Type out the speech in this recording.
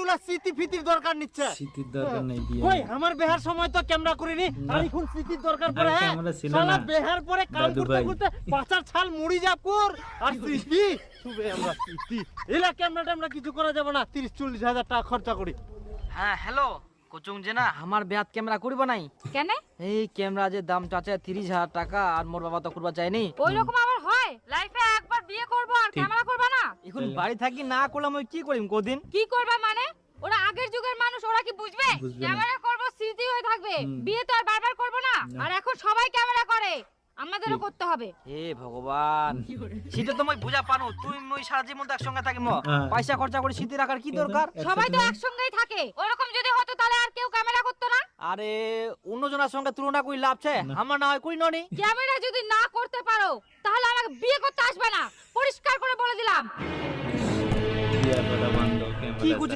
এগুলা স্মৃতি ফিতির দরকার নিচ্ছে। স্মৃতির দরকার নেই বিয়ে। কই আমার বিহার সময় তো ক্যামেরা করিনি, আর এখন স্মৃতির দরকার পড়ে। আর ক্যামেরা ছিল শালা না। বিহার পরে কাম দাদু করতে ভাই। করতে পাচার ছাল মুড়ি যাপুর আর স্মৃতি শুবে আমরা স্মৃতি। এলা ক্যামেরা আমরা কিছু করা যাবে না, 30-40 হাজার টাকা খরচা করি। হ্যাঁ হ্যালো কোচুং যে না আমার বেহাত ক্যামেরা করব নাই কেন এই ক্যামেরা যে দাম চাচা 30,000 টাকা আর মোর বাবা তো করবা চাইনি ওই রকম আবার হয়? লাইফে একবার বিয়ে করব আর ঠিক। ক্যামেরা করবা না? এখন বাড়ি থাকি না করলাম ওই কি করিম কদিন কি করবা মানে? ওরা আগের যুগের মানুষ, ওরা কি বুঝবে? বুঝবে না। ক্যামেরা করব, স্মৃতি হয়ে থাকবে। হুম। বিয়ে তো আর বারবার করব না। না। আর এখন সবাই ক্যামেরা করে, আমাদেরও ঠিক। করতে হবে। হে ভগবান সেটা তো মই বুঝা পানো তুই মই সারা জীবন তো একসঙ্গে থাকিম হ্যাঁ। পয়সা খরচা করে স্মৃতি রাখার কি দরকার সবাই তো একসঙ্গেই থাকে। ওরকম যদি হতো তাহলে আর কেউ ক্যামেরা করতো না। আরে অন্যজনের সঙ্গে তুলনা করি লাভ আছে আমার না হয় করি ননি ক্যামেরা যদি না করতে পারো তাহলে আমাকে বিয়ে করতে আসবে না, পরিষ্কার করে বলে দিলাম। বিয়ের কথা বন্ধ, কি ক্যামেরা কুচি